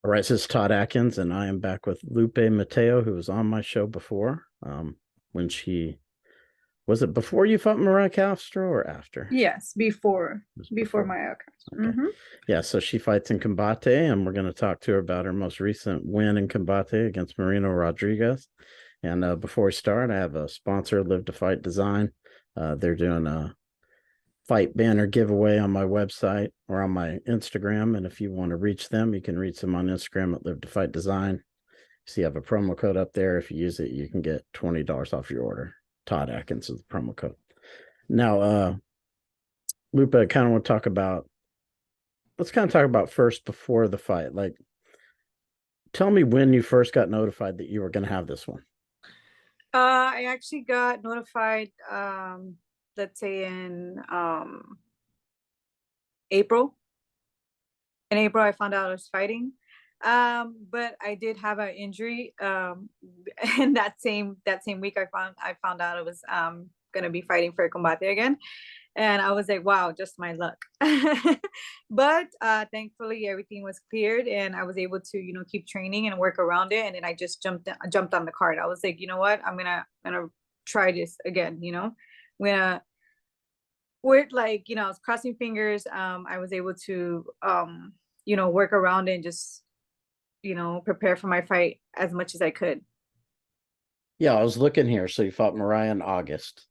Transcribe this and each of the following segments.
All right, this is Todd Atkins, and I am back with Lupe Mateo, who was on my show before. When she was it before you fought Mariah Castro or after? Yes, It was before before. my outcast. Okay. Yeah, so she fights in Combate, and we're going to talk to her about her most recent win in Combate against Marino Rodriguez. And before we start, I have a sponsor, Live to Fight Design. They're doing a fight banner giveaway on my website or on my Instagram. And if you want to reach them, you can reach them on Instagram at Live to Fight Design. So you have a promo code up there. If you use it, you can get $20 off your order. Todd Atkins is the promo code. Now, Lupe, I kind of want to talk about, let's kind of talk about first before the fight. Like, tell me when you first got notified that you were going to have this one. I actually got notified, let's say in April. In April, I found out I was fighting. But I did have an injury. And that same week, I found out I was gonna be fighting for Combate again, and I was like, wow, just my luck. But thankfully, everything was cleared, and I was able to keep training and work around it. And then I just jumped on the card. I was like, you know what, I'm gonna try this again. I'm gonna work, like, I was crossing fingers. I was able to work around it and just prepare for my fight as much as I could. Yeah, I was looking here. So you fought Mariah in August.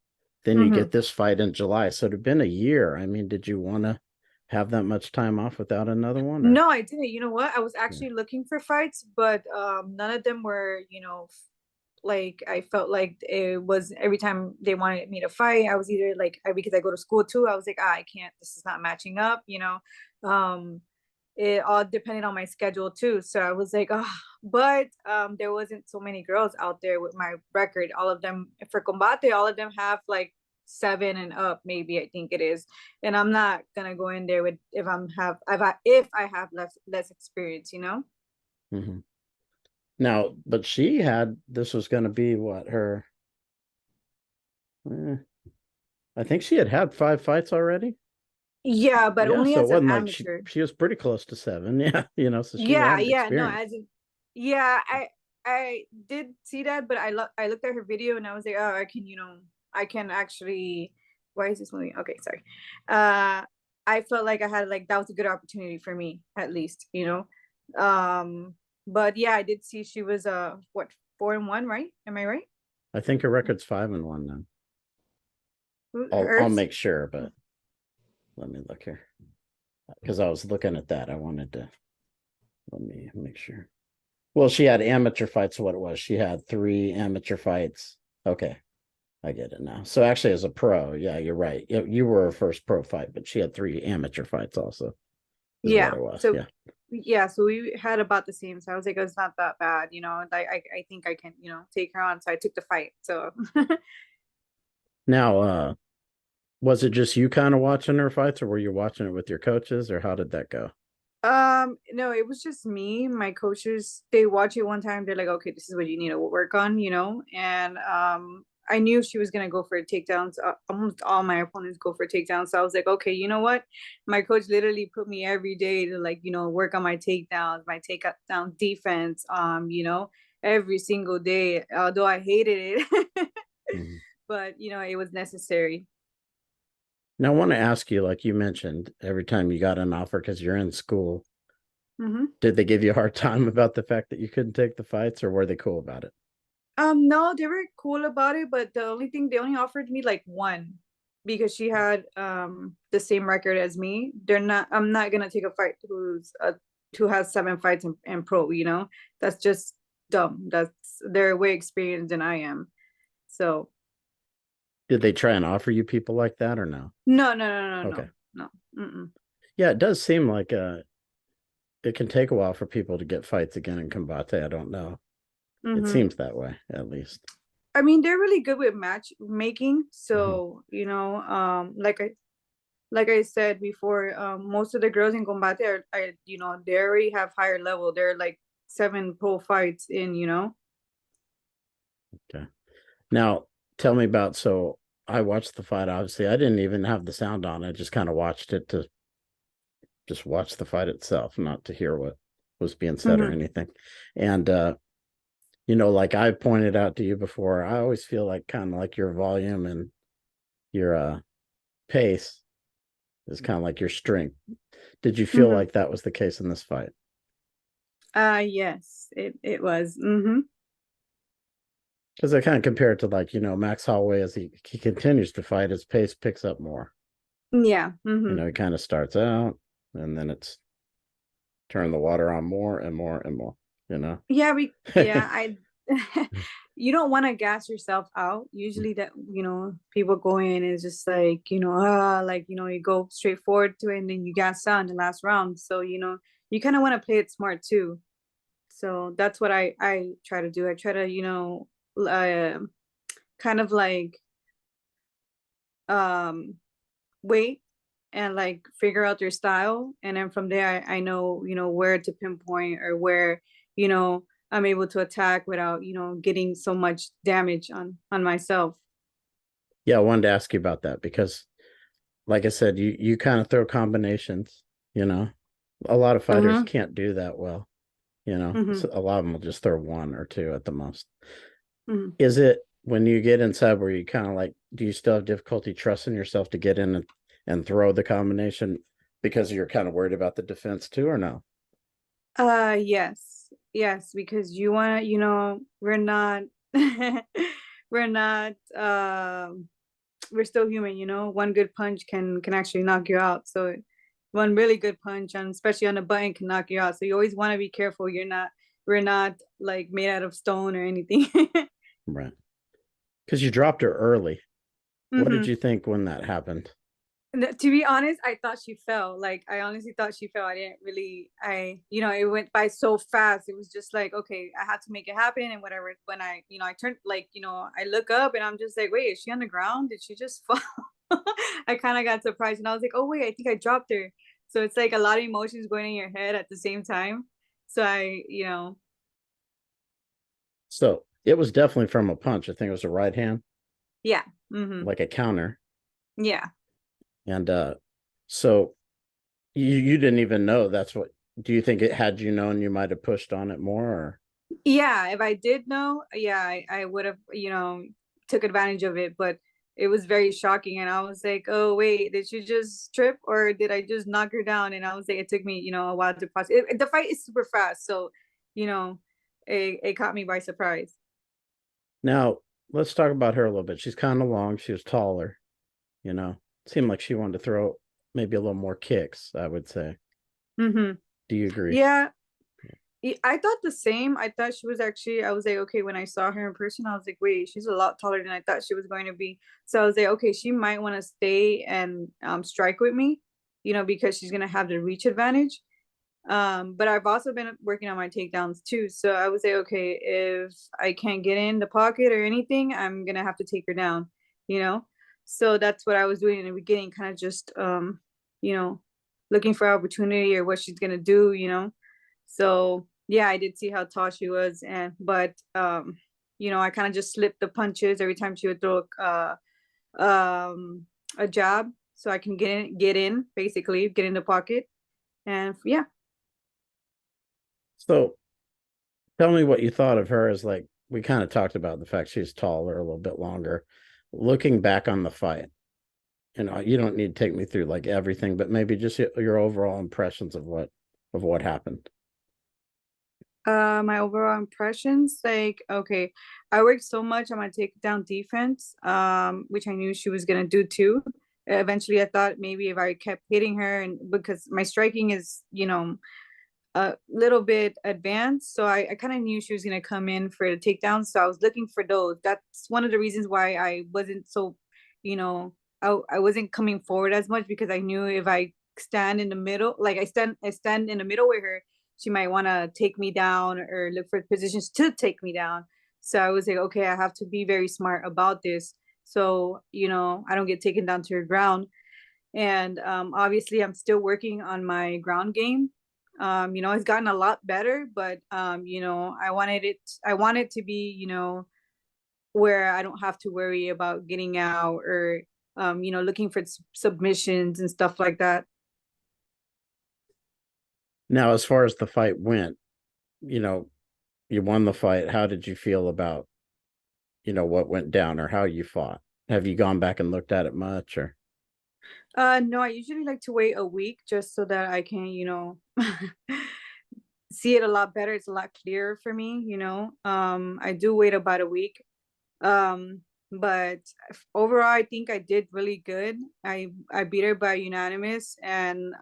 Then you get Hmm. this fight in July. So it had been a year. I mean, did you want to have that much time off without another one? Or No, I didn't. You know what? I was yeah. actually looking for fights, but none of them were, like, I felt like it was every time they wanted me to fight, I was either like, because I go to school too, I was like, I can't, this is not matching up. Um, it all depended on my schedule too. So I was like, oh, but there wasn't so many girls out there with my record. All of them for Combate, all of them have like seven and up, maybe, I think it is. And I'm not gonna go in there with if I have less experience. Mhm. Now, but she had this was going to be what her. eh, I think she had 5 fights already. Yeah, but Yeah, only so it as an wasn't like she amateur. she was pretty close to seven. Yeah, so she Yeah, had yeah, no, experience. as in, yeah, I did see that, but I looked at her video and I was like, oh, I can actually. Why is this movie? Okay, sorry. Uh, I felt like I had, like, that was a good opportunity for me, at least. But yeah, I did see she was what, 4-1, right? Am I right? I think her record's 5-1 now. I'll Hers. make sure, but let me look here because I was looking at that. I wanted to let me make sure. Well, she had amateur fights. So what it was, she had 3 amateur fights. Okay, I get it now. So actually, as a pro, yeah, you're right. You were her first pro fight, but she had 3 amateur fights also. Is what Yeah. it was. So Yeah. yeah, so we had about the same. So I was like, it's not that bad. Like, I think I can, take her on. So I took the fight. So Now, was it just you kind of watching her fights, or were you watching it with your coaches, or how did that go? no, it was just me. My coaches, they watch it one time, they're like, okay, this is what you need to work on. And I knew she was gonna go for takedowns. Almost all my opponents go for takedowns. So I was like, okay, you know what? My coach literally put me every day to, like, work on my takedowns, my takedown defense, every single day, although I hated it. Mhm. But it was necessary. Now, I want to ask you, like you mentioned, every time you got an offer because you're in school, Hmm. did they give you a hard time about the fact that you couldn't take the fights, or were they cool about it? No, they were cool about it, but the only thing, they only offered me like one, because she had the same record as me. I'm not gonna take a fight who has 7 fights in pro. That's just dumb. They're way experienced than I am. So Did they try and offer you people like that or no? no, no, no, no, Okay. no, no. Mm-mm. Yeah, it does seem like it can take a while for people to get fights again in Combate. I don't know. It Mm-hmm. seems that way, at least. I mean, they're really good with matchmaking. Mhm. So, like I said before, most of the girls in Combate they already have higher level. They're like 7 pro fights in. Okay. Now, tell me about so I watched the fight. Obviously, I didn't even have the sound on. I just kind of watched it to just watch the fight itself, not to hear what. was being said or Mm-hmm. anything. And you know, like I pointed out to you before, I always feel like kind of like your volume and your pace is kind of like your strength. Did you feel Mm-hmm. like that was the case in this fight? Yes, it was. Mm-hmm. Because I kind of compare it to, like, you know, Max Holloway, as he continues to fight, his pace picks up more. Yeah. You Mm-hmm. know, he kind of starts out and then it's turn the water on more and more and more, you know. Yeah, I you don't want to gas yourself out. Usually that, people go in and it's just like, like, you go straight forward to it and then you gas out in the last round. So, you kind of want to play it smart too. So that's what I try to do. I try to, kind of like um wait and like figure out their style, and then from there I know, where to pinpoint or where, you know I'm able to attack without, getting so much damage on myself. Yeah, I wanted to ask you about that because, like I said, you kind of throw combinations, you know. A lot of fighters Mm-hmm. can't do that well, you know. Mm-hmm. So a lot of them will just throw one or two at the most. Mm-hmm. Is it when you get inside where you kind of like, do you still have difficulty trusting yourself to get in and throw the combination because you're kind of worried about the defense too, or no? Yes, because you want to, we're not we're not we're still human, one good punch can actually knock you out. So one really good punch, and especially on the button, can knock you out. So you always want to be careful. We're not like made out of stone or anything. Right. Because you dropped her early. What did Hmm. you think when that happened? To be honest, I thought she fell. Like, I honestly thought she fell. I didn't really, it went by so fast. It was just like, okay, I had to make it happen and whatever. When I turned, like, I look up and I'm just like, wait, is she on the ground? Did she just fall? I kind of got surprised and I was like, oh, wait, I think I dropped her. So it's like a lot of emotions going in your head at the same time. So So it was definitely from a punch. I think it was a right hand, yeah. Mm-hmm. like a counter. Yeah. And so you didn't even know that's what. Do you think it had you known you might have pushed on it more? Or Yeah, if I did know, yeah, I would have, took advantage of it, but it was very shocking. And I was like, oh, wait, did she just trip or did I just knock her down? And I was like, it took me, a while to process. The fight is super fast. So, you know, it caught me by surprise. now let's talk about her a little bit. She's kind of long. She was taller. You know, seemed like she wanted to throw maybe a little more kicks, I would say. Mm-hmm. Do you agree? Yeah, I thought the same. I thought she was actually, I was like, okay, when I saw her in person, I was like, wait, she's a lot taller than I thought she was going to be. So I was like, okay, she might want to stay and strike with me, because she's going to have the reach advantage. But I've also been working on my takedowns too. So I would say, okay, if I can't get in the pocket or anything, I'm going to have to take her down, you know? So that's what I was doing in the beginning, kind of just, you know, looking for opportunity or what she's going to do, So yeah, I did see how tall she was, but I kind of just slipped the punches every time she would throw a jab, so I can get in, basically get in the pocket, and yeah. So tell me what you thought of her. As like we kind of talked about the fact she's taller, a little bit longer. Looking back on the fight, you know, you don't need to take me through like everything, but maybe just your overall impressions of what happened. My overall impressions, like, okay, I worked so much on my takedown defense, which I knew she was gonna do too. Eventually, I thought maybe if I kept hitting her, and because my striking is, a little bit advanced. So I kind of knew she was going to come in for the takedowns. So I was looking for those. That's one of the reasons why I wasn't so, you know, I wasn't coming forward as much, because I knew if I stand in the middle, like I stand in the middle with her, she might want to take me down or look for positions to take me down. So I was like, okay, I have to be very smart about this. So, I don't get taken down to the ground. And obviously, I'm still working on my ground game. It's gotten a lot better, but I want it to be, where I don't have to worry about getting out or looking for submissions and stuff like that. Now, as far as the fight went, you know, you won the fight. How did you feel about, what went down or how you fought? Have you gone back and looked at it much or? No, I usually like to wait a week just so that I can, see it a lot better. It's a lot clearer for me. I do wait about a week. Um, but overall, I think I did really good. I beat her by unanimous, and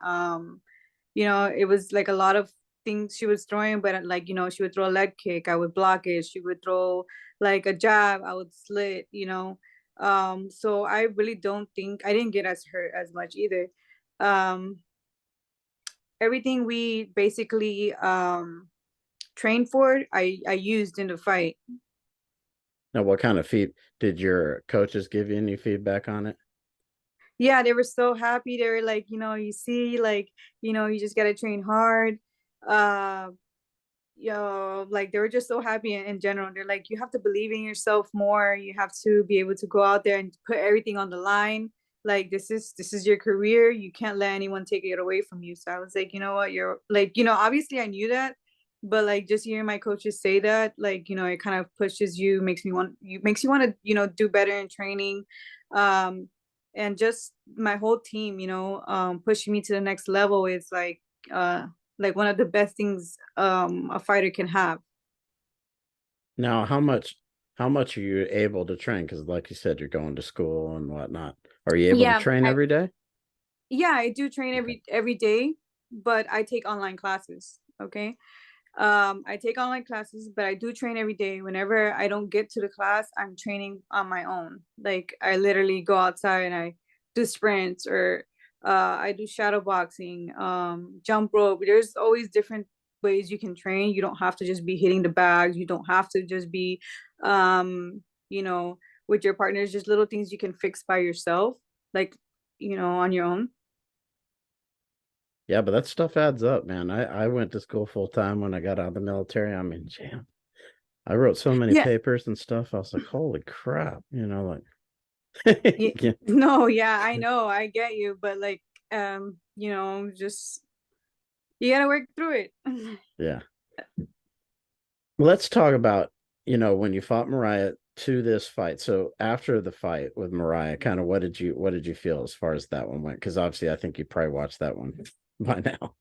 it was like a lot of things she was throwing, but like she would throw a leg kick, I would block it. She would throw like a jab, I would slit. So I really don't think I didn't get as hurt as much either. Um, everything we basically trained for, I used in the fight. Now, what kind of feed did your coaches give you any feedback on it? Yeah, they were so happy. They were like, you see, like, you just gotta train hard. Uh, like they were just so happy in general. They're like, you have to believe in yourself more. You have to be able to go out there and put everything on the line. Like this is your career. You can't let anyone take it away from you. So I was like, you know what, you're like, obviously I knew that, but like just hearing my coaches say that, like, it kind of pushes you, makes you want to, do better in training. Um, and just my whole team, pushing me to the next level is like one of the best things a fighter can have. Now, how much are you able to train? Because, like you said, you're going to school and whatnot. Are you able to Yeah, train I every day? yeah, I do train Okay. every day, but I take online classes. Okay. I take online classes, but I do train every day. Whenever I don't get to the class, I'm training on my own. Like I literally go outside and I do sprints, or I do shadow boxing, jump rope. There's always different ways you can train. You don't have to just be hitting the bags. You don't have to just be, you know, with your partners. Just little things you can fix by yourself, like on your own. Yeah, but that stuff adds up, man. I went to school full time when I got out of the military. I mean, jam. I wrote so many Yeah, papers and stuff. I was like, holy crap, like, yeah. yeah, No, yeah, I know, I get you, but like, just you gotta work through it. yeah. Let's talk about, when you fought Mariah to this fight. So after the fight with Mariah, kind of what did you feel as far as that one went? Because obviously I think you probably watched that one by now.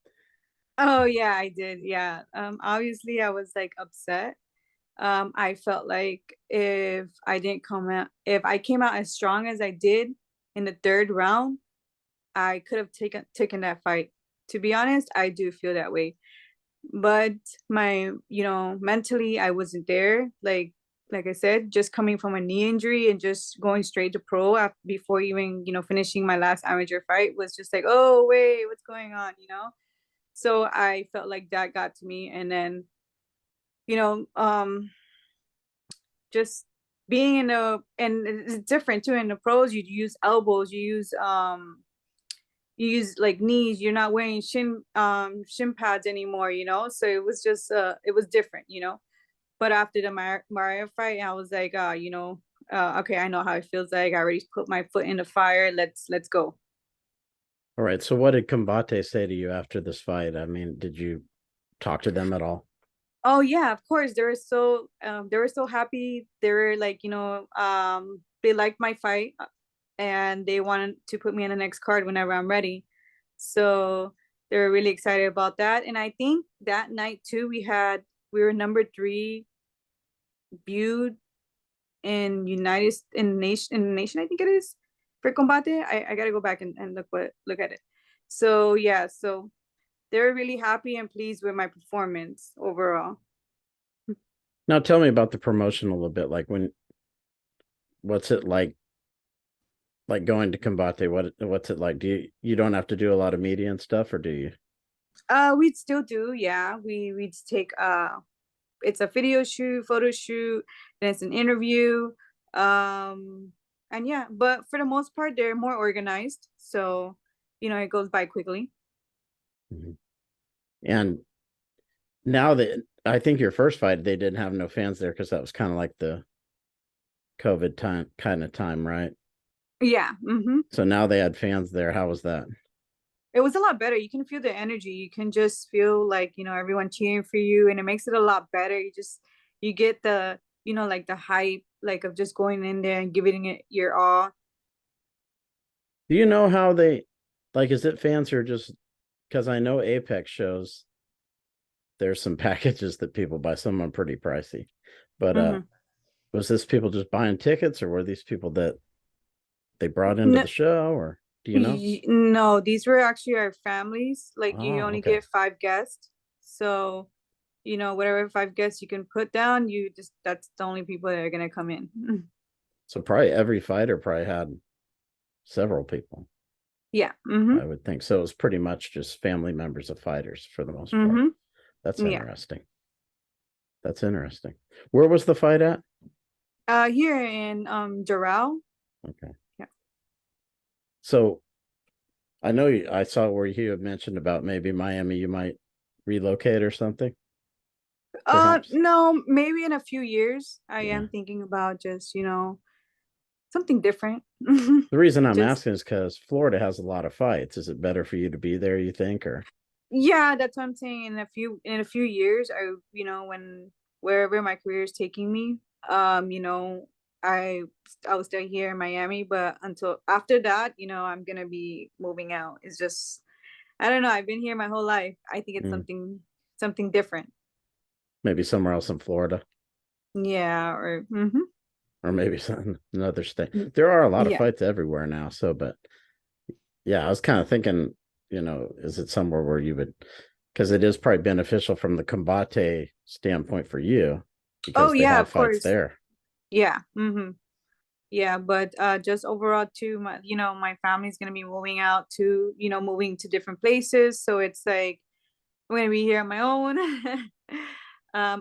Oh yeah, I did. Yeah. Obviously I was like upset. I felt like if I came out as strong as I did in the third round, I could have taken that fight. To be honest, I do feel that way. But mentally I wasn't there. Like I said, just coming from a knee injury and just going straight to pro after, before even finishing my last amateur fight was just like, oh wait, what's going on. So I felt like that got to me, and then you know just being and it's different too. In the pros, you use elbows, you use like knees. You're not wearing shin pads anymore. So it was just it was different. But after the Mario fight, I was like, okay, I know how it feels like. I already put my foot in the fire. Let's go. All right. So what did Combate say to you after this fight? I mean, did you talk to them at all? Oh yeah, of course. They were so happy. They were like, they liked my fight, and they wanted to put me in the next card whenever I'm ready. So they were really excited about that. And I think that night too, we were number three viewed in the nation, I think it is, for Combate. I gotta go back and look at it. So yeah, so they were really happy and pleased with my performance overall. Now tell me about the promotion a little bit. What's it like going to Combate? What's it like? You don't have to do a lot of media and stuff, or do you? We'd still do, yeah. We'd take it's a video shoot, photo shoot, then it's an interview. And yeah, but for the most part they're more organized. So, it goes by quickly. Mhm. And now that I think your first fight, they didn't have no fans there because that was kind of like the COVID time kind of time, right? Yeah. So now they had fans there. How was that? it was a lot better. You can feel the energy. You can just feel like, everyone cheering for you, and it makes it a lot better. You get the, like the hype, like of just going in there and giving it your all. Do you know how they like? Is it fans who are just because I know Apex shows there's some packages that people buy. Some are pretty pricey, but Hmm. was this people just buying tickets, or were these people that they brought into No, the show, or do you know? no, these were actually our families. Like you Oh, only okay. get five guests. So, whatever five guests you can put down, that's the only people that are gonna come in. So probably every fighter probably had several people. Yeah. I would think so. It was pretty much just family members of fighters for the most part. Mm-hmm. That's Yeah. interesting. That's interesting. Where was the fight at? Here in Doral. Okay. Yeah. So I know I saw where you had mentioned about maybe Miami, you might relocate or something, perhaps. No, maybe in a few years I Yeah. am thinking about just, something different. The reason I'm Just asking is because Florida has a lot of fights. Is it better for you to be there, you think, or yeah, that's what I'm saying. In a few years, when wherever my career is taking me, I I will stay here in Miami, but until after that, I'm gonna be moving out. It's just I don't know. I've been here my whole life. I think it's mm, something different. maybe somewhere else in Florida, Yeah, or or maybe some another state? There are a lot of yeah. fights everywhere now. So, but yeah, I was kind of thinking, is it somewhere where you would, because it is probably beneficial from the combate standpoint for you Oh because they yeah, have of fights course. there. Yeah. Yeah, but just overall too, my family's gonna be moving out to, moving to different places. So it's like I'm gonna be here on my own.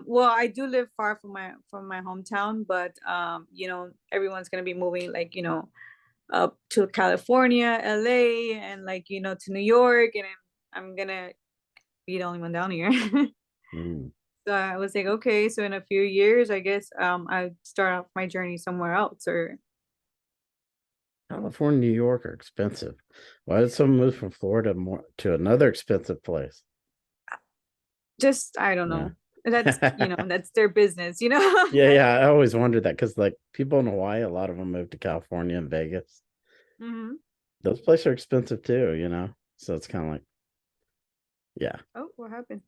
Well, I do live far from my hometown, but everyone's gonna be moving like, up to California, LA, and like, to New York, and I'm gonna be the only one down here. Mm. So I was like, okay, so in a few years, I guess I start off my journey somewhere else, or California, New York are expensive. Why did someone move from Florida more to another expensive place? just I don't Yeah. know. That's that's their business, Yeah, yeah. I always wondered that because like people in Hawaii, a lot of them moved to California and Vegas. Hmm. Those places are expensive too. So it's kind of like, yeah. Oh, what happened?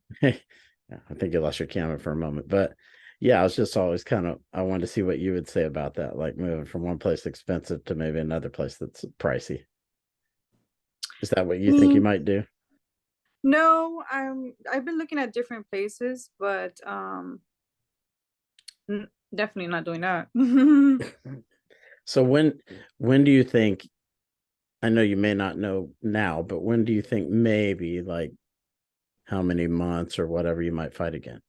Yeah, I think you lost your camera for a moment. But yeah, I was just always I wanted to see what you would say about that, like moving from one place expensive to maybe another place that's pricey. Is that what you think you Mm, might do? no, I've been looking at different places, but definitely not doing that. So when do you think, I know you may not know now, but when do you think maybe like how many months or whatever you might fight again?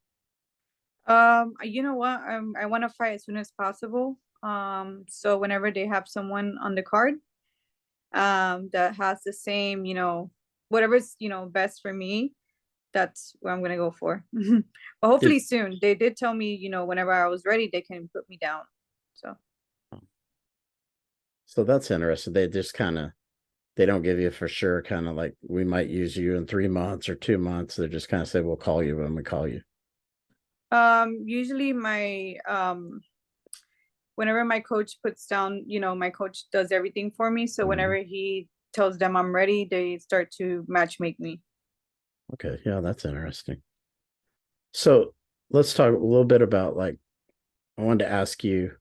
You know what? I want to fight as soon as possible. So whenever they have someone on the card, that has the same, whatever's, best for me, that's what I'm gonna go for. But Did hopefully soon. They did tell me, whenever I was ready, they can put me down. So, so that's interesting. They just they don't give you for sure, kind of like we might use you in 3 months or 2 months. They just kind of say we'll call you when we call you. usually whenever my coach puts down, my coach does everything for me. So Mhm. whenever he tells them I'm ready, they start to match make me. Okay, yeah, that's interesting. So let's talk a little bit about like I wanted to ask you.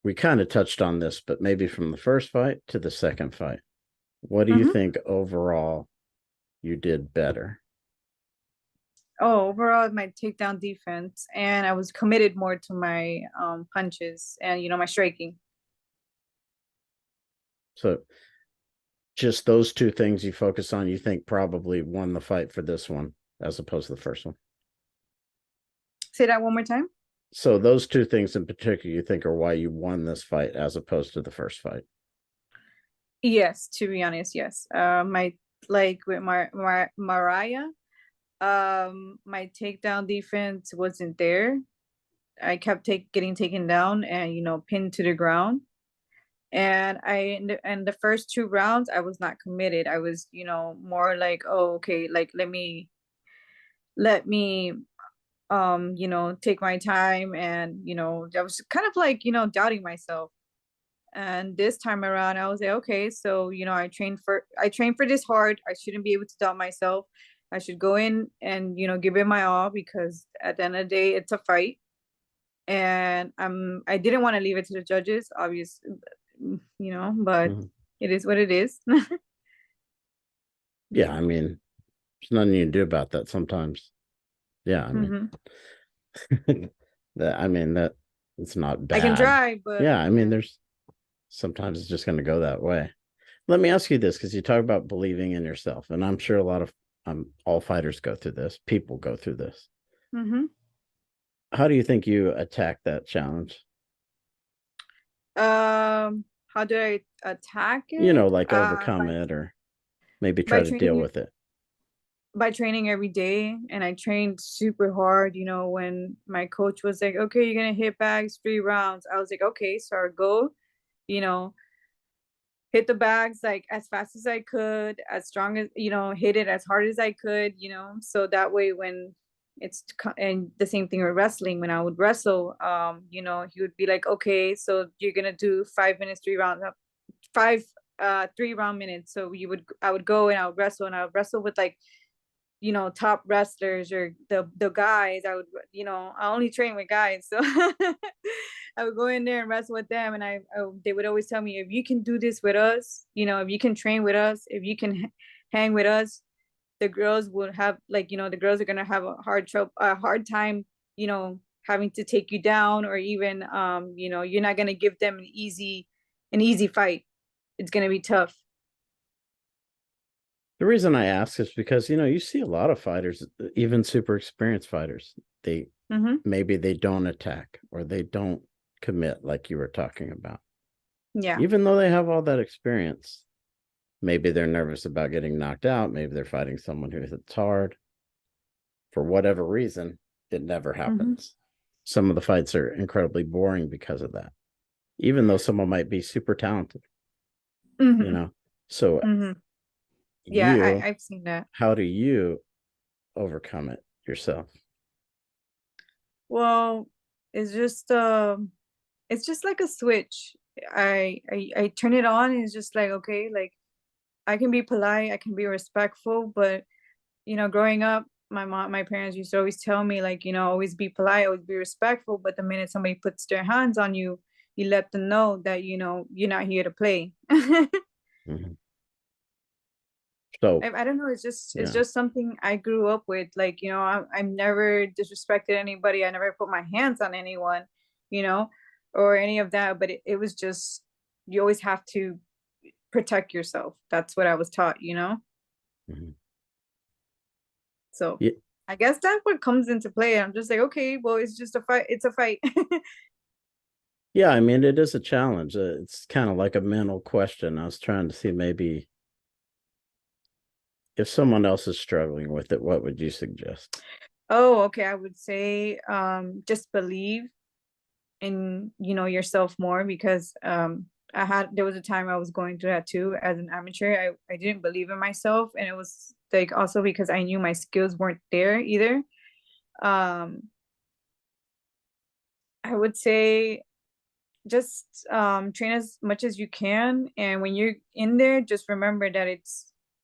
We kind of touched on this, but maybe from the first fight to the second fight, what do you Hmm. think overall you did better? Oh, overall, my takedown defense, and I was committed more to my punches and my striking. So just those two things you focus on, you think probably won the fight for this one as opposed to the first one. Say that one more time. So those two things in particular, you think are why you won this fight as opposed to the first fight. Yes, to be honest, yes. My like with Mariah, my takedown defense wasn't there. I kept getting taken down and pinned to the ground. And and the first two rounds I was not committed. I was, more like, oh, okay, like let me take my time, and I was kind of like, doubting myself. And this time around I was like, okay, so I trained for this hard. I shouldn't be able to doubt myself. I should go in and give it my all, because at the end of the day it's a fight. And I didn't want to leave it to the judges, obviously, but Mhm. it is what it is. Yeah, I mean, there's nothing you can do about that sometimes. Yeah, I mean, Hmm. that it's not I can bad. try, but Yeah, I mean, yeah. there's sometimes it's just going to go that way. Let me ask you this, because you talk about believing in yourself, and I'm sure a lot of all fighters go through this. People go through this. Hmm. How do you think you attack that challenge? How do I attack You it? know, like overcome it, or maybe By try to deal training with it. by training every day, and I trained super hard. When my coach was like, okay, you're gonna hit bags 3 rounds, I was like, okay, so I go, you know hit the bags like as fast as I could, as strong as, hit it as hard as I could, so that way when and the same thing with wrestling. When I would wrestle, he would be like, okay, so you're gonna do 5 minutes, 3 rounds, five 3 round minutes. So I would go and I would wrestle, and I would wrestle with like, top wrestlers, or the guys. I only train with guys, so I would go in there and wrestle with them, and they would always tell me, if you can do this with us, if you can train with us, if you can hang with us, the girls would have, like, the girls are gonna have a hard time, having to take you down, or even, you're not gonna give them an easy fight. It's gonna be tough. The reason I ask is because, you see a lot of fighters, even super experienced fighters, they Mm-hmm. maybe they don't attack or they don't commit like you were talking about. Yeah. Even though they have all that experience, maybe they're nervous about getting knocked out. Maybe they're fighting someone who hits hard. For whatever reason, it never Mm-hmm. happens. Some of the fights are incredibly boring because of that, even though someone might be super talented, you Mm-hmm. know? So, Mm-hmm. Yeah, you, I've seen that. how do you overcome it yourself? Well, it's just like a switch. I turn it on, and it's just like, okay, like, I can be polite, I can be respectful, but growing up, my parents used to always tell me, like, always be polite, always be respectful, but the minute somebody puts their hands on you, you let them know that you're not here to play. Mhm. So, I don't know. It's yeah. just something I grew up with. Like, I've never disrespected anybody. I never put my hands on anyone, you know, or any of that. But it was just, you always have to protect yourself. That's what I was taught. Mhm. So Yeah, I guess that's what comes into play. I'm just like, okay, well, it's just a fight. It's a fight. yeah, I mean, it is a challenge. It's kind of like a mental question. I was trying to see maybe if someone else is struggling with it, what would you suggest? Oh, okay. I would say, just believe in, yourself more, because there was a time I was going through that too as an amateur. I didn't believe in myself, and it was like also because I knew my skills weren't there either. um I would say, just train as much as you can, and when you're in there, just remember that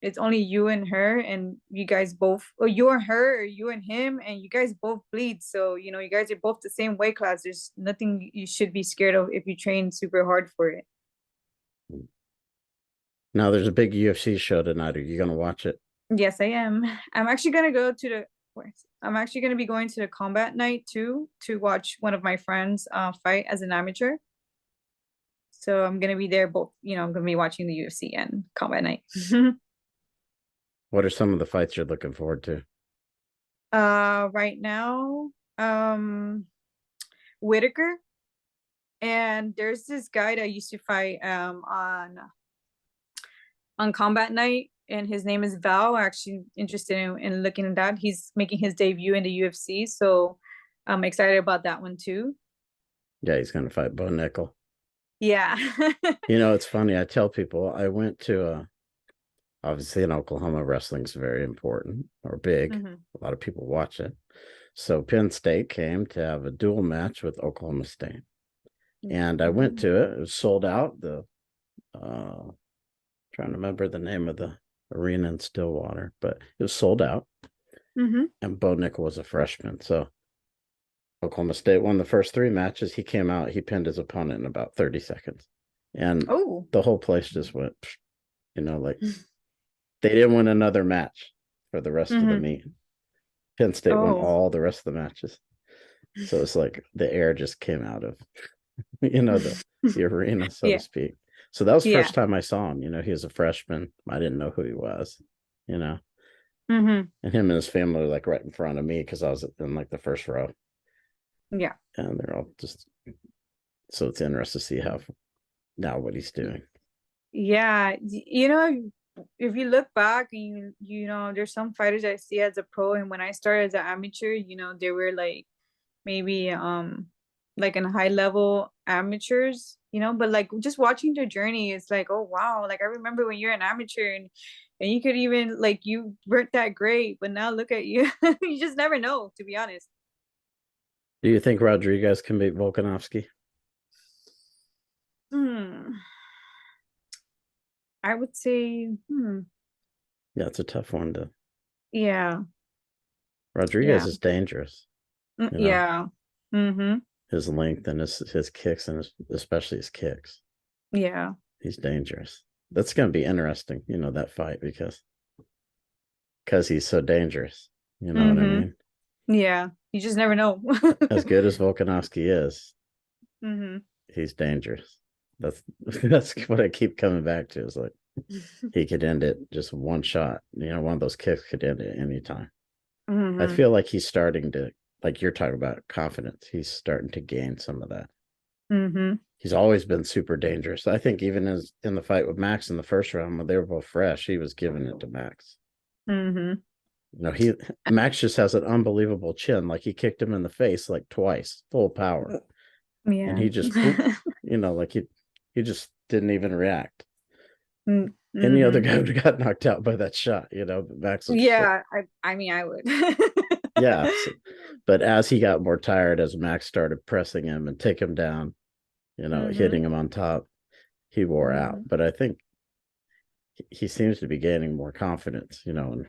it's only you and her, and you guys both, or you and her, or you and him, and you guys both bleed. So you guys are both the same weight class. There's nothing you should be scared of if you train super hard for it. Now, there's a big UFC show tonight. Are you going to watch it? Yes, I am. I'm actually gonna go to the I'm actually gonna be going to the combat night too, to watch one of my friends fight as an amateur. So I'm gonna be there both, I'm gonna be watching the UFC and combat night. What are some of the fights you're looking forward to? Right now, um, Whitaker, and there's this guy that used to fight on combat night, and his name is Val. I'm actually interested in looking at that. He's making his debut in the UFC, so I'm excited about that one too. Yeah, he's going to fight Bo Nickel. Yeah. It's funny. I tell people I went to obviously in Oklahoma, wrestling's very important or big. Hmm. A lot of people watch it. So Penn State came to have a dual match with Oklahoma State. And I went Mm-hmm. to it. It was sold out. The trying to remember the name of the arena in Stillwater, but it was sold out. Hmm. And Bo Nickel was a freshman. So Oklahoma State won the first three matches. He came out, he pinned his opponent in about 30 seconds. And Oh. the whole place just went, like they didn't win another match for the rest of the Hmm. meet. Penn State won Oh. all the rest of the matches. So it's like the air just came out of, the arena, so to Yeah. speak. So that was the Yeah. first time I saw him. He was a freshman. I didn't know who he was, you know, Hmm. and him and his family were like right in front of me because I was in like the first row. Yeah. And they're all just, so it's interesting to see how now what he's doing. Yeah. If you look back and there's some fighters I see as a pro, and when I started as an amateur, they were like maybe like in high level amateurs, but like just watching their journey, it's like, oh wow, like I remember when you're an amateur and you could even like you weren't that great, but now look at you. You just never know, to be honest. Do you think Rodriguez can beat Volkanovski? Hmm. I would say, Yeah, it's a tough one to. yeah, Rodriguez yeah, is dangerous. You know, yeah. Mm-hmm. his length and his kicks and especially his kicks. Yeah. He's dangerous. That's going to be interesting. That fight because he's so dangerous. You know what I Mm-hmm. mean? Yeah. You just never know. As good as Volkanovski is, Mm-hmm. he's dangerous. That's that's what I keep coming back to. Is like he could end it just one shot. One of those kicks could end it anytime. I Mm-hmm. feel like he's starting to, like you're talking about confidence. He's starting to gain some of that. Mm-hmm. He's always been super dangerous. I think even as in the fight with Max in the first round when they were both fresh, he was giving it to Max. Mm-hmm. He Max just has an unbelievable chin. Like he kicked him in the face like twice, full power, and Yeah. he just boop, like he just didn't even react. Any other Mm-hmm. guy would have got knocked out by that shot, but Max was just like, Yeah, I mean I would. yeah. So, but as he got more tired, as Max started pressing him and take him down, Mm-hmm. hitting him on top, he wore out. Mm-hmm. But I think he seems to be gaining more confidence, and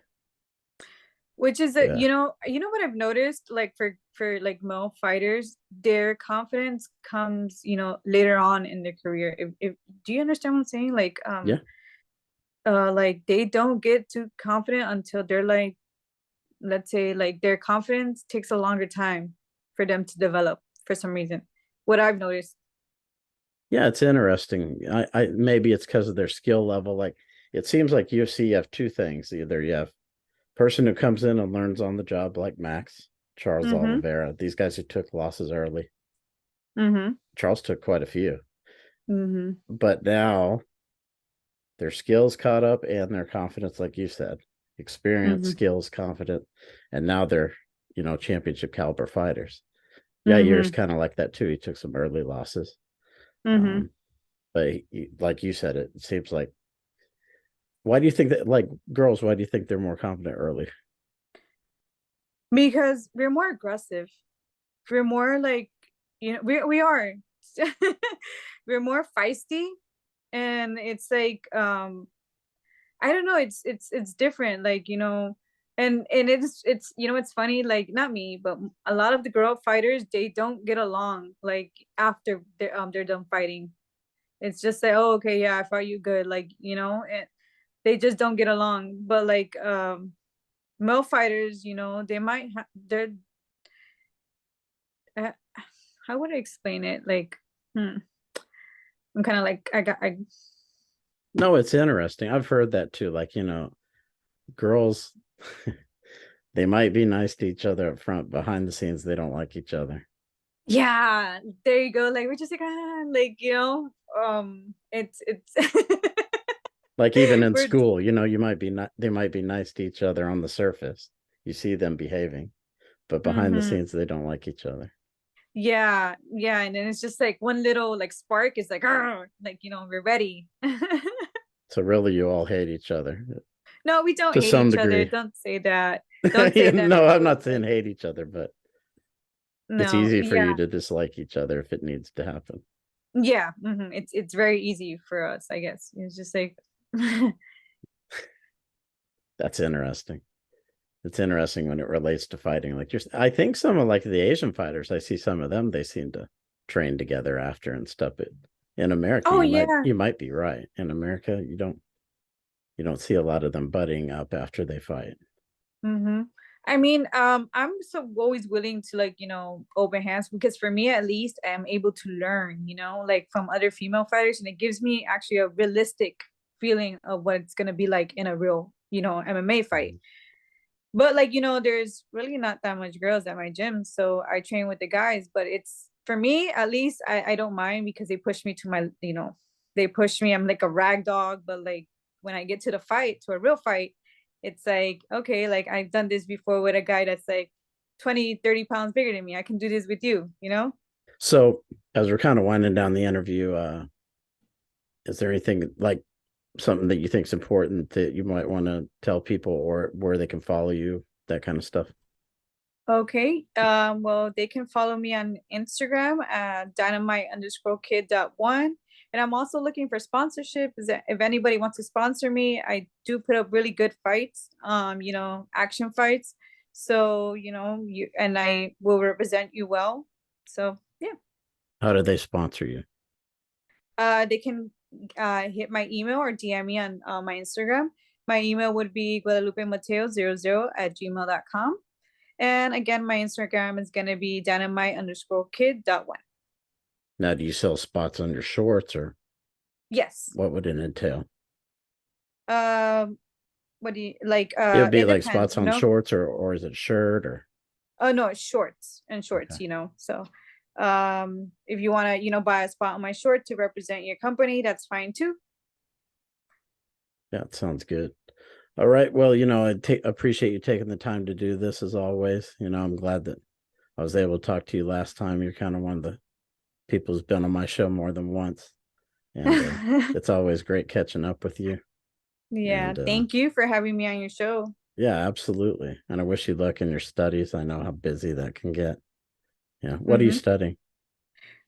Which is that yeah, what I've noticed, like for like male fighters, their confidence comes, later on in their career. If do you understand what I'm saying? yeah, Like they don't get too confident until they're like, let's say like their confidence takes a longer time for them to develop for some reason. What I've noticed. yeah. It's interesting. I maybe it's because of their skill level. Like it seems like UFC, you have two things. Either you have person who comes in and learns on the job, like Max, Charles Mm-hmm. Oliveira. These guys who took losses early. Mm-hmm. Charles took quite a few, Mm-hmm. but now their skills caught up and their confidence, like you said, experience, Mm-hmm. skills, confident, and now they're championship caliber fighters. Yair's Mm-hmm. kind of like that too. He took some early losses, Mm-hmm. but like you said, it seems like. Why do you think that, like girls? Why do you think they're more confident early? Because we're more aggressive. We're more like, we are. We're more feisty, and it's like, I don't know, it's different, like, and it's funny, like not me, but a lot of the girl fighters, they don't get along like after they're done fighting. It's just like, oh, okay, yeah, I fought you good, like, and they just don't get along. But like male fighters, they might they're uh, how would I explain it? Like, hmm, I'm kind of like, No, it's interesting. I've heard that too. Like girls, they might be nice to each other up front. Behind the scenes, they don't like each other. yeah, there you go. Like we're just like, like, it's Like even in we're school, you might be not. They might be nice to each other on the surface. You see them behaving, but behind the mm-hmm. scenes, they don't like each other. Yeah, yeah, and then it's just like one little like spark is like, "Arr!" Like, we're ready. So really, you all hate each other No, we don't to hate some each other. degree. Don't say that. Don't say that. No, I'm But not saying hate each other, but it's no, easy for yeah, you to dislike each other if it needs to happen. yeah. It's very easy for us, I guess. It's just like, That's interesting. It's interesting when it relates to fighting. Like I think some of like the Asian fighters, I see some of them, they seem to train together after and stuff. It in America, oh yeah. you might be right. In America, you don't see a lot of them buddying up after they fight. hmm I mean, I'm so always willing to like, open hands because for me at least, I'm able to learn, like from other female fighters, and it gives me actually a realistic feeling of what it's gonna be like in a real, MMA fight. Mhm. But like, there's really not that much girls at my gym, so I train with the guys. But it's for me at least, I don't mind because they push me to my, they push me. I'm like a rag dog, but like when I get to the fight, to a real fight, it's like, okay, like I've done this before with a guy that's like 20, 30 pounds bigger than me. I can do this with you. So as we're kind of winding down the interview, is there anything like something that you think is important that you might want to tell people or where they can follow you, that kind of stuff? Okay. Well, they can follow me on Instagram at dynamite_kid.1. And I'm also looking for sponsorship. Is that if anybody wants to sponsor me, I do put up really good fights, action fights. So, you and I will represent you well. So yeah. How do they sponsor you? They can hit my email or DM me on my Instagram. My email would be guadalupemateo00@gmail.com. And again, my Instagram is gonna be dynamite_kid.1. Now, do you sell spots on your shorts or Yes. what would it entail? Um, what do you like? It would be It like depends, spots on shorts or is it shirt or Oh no, it's shorts and okay. shorts. So if you wanna, buy a spot on my short to represent your company, that's fine too. Yeah, it sounds good. All right. Well, appreciate you taking the time to do this as always. I'm glad that I was able to talk to you last time. You're kind of one of the people who's been on my show more than once. And it's always great catching up with you. Yeah, And thank you for having me on your show. yeah, absolutely. And I wish you luck in your studies. I know how busy that can get. Yeah. What are you hmm studying?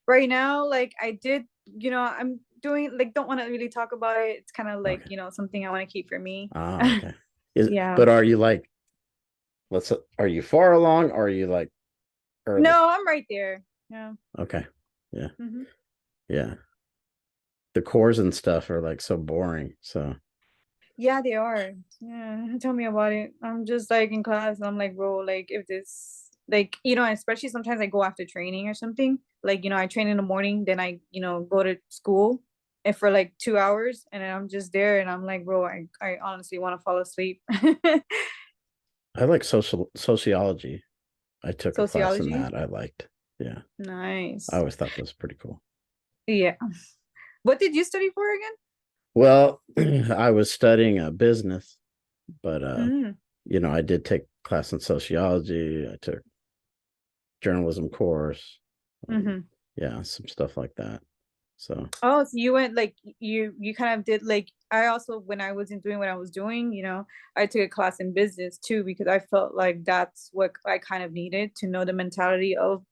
Right now, like I did, I'm doing like don't want to really talk about it. It's kind of like, Okay. something I want to keep for me. Ah, okay. Is Yeah. but are you like are you far along or are you like early? No, I'm right there. Yeah. Okay. Yeah. hmm Yeah. The cores and stuff are like so boring. So Yeah, they are. Yeah, tell me about it. I'm just like in class, and I'm like, bro, like if this, like, especially sometimes I go after training or something. Like, I train in the morning, then I, go to school and for like 2 hours, and then I'm just there, and I'm like, bro, I honestly want to fall asleep. I like sociology. I took a class in Sociology, that. I liked. Yeah. I nice. always thought that was pretty cool. Yeah. What did you study for again? Well, I was studying a business, but Mm, I did take class in sociology. I took journalism course. Um, hmm yeah, some stuff like that. So Oh, so you went like you kind of did like I also when I wasn't doing what I was doing, I took a class in business too because I felt like that's what I kind of needed to know the mentality of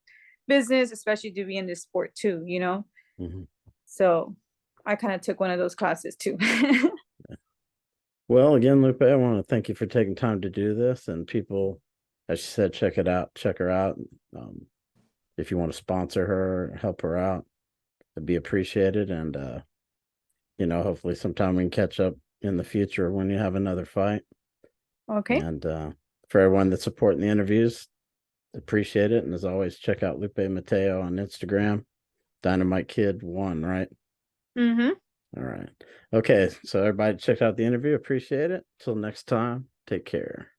business, especially to be in this sport too. mhm. So I kind of took one of those classes too. Well, again, Lupe, I want to thank you for taking time to do this. And people, as she said, check it out, check her out. Um, if you want to sponsor her, help her out, it'd be appreciated. And hopefully sometime we can catch up in the future when you have another fight. Okay. And for everyone that's supporting the interviews, appreciate it. And as always, check out Lupe Mateo on Instagram, Dynamite Kid One, right? Mm-hmm. All right. Okay. So everybody check out the interview. Appreciate it. Till next time. Take care.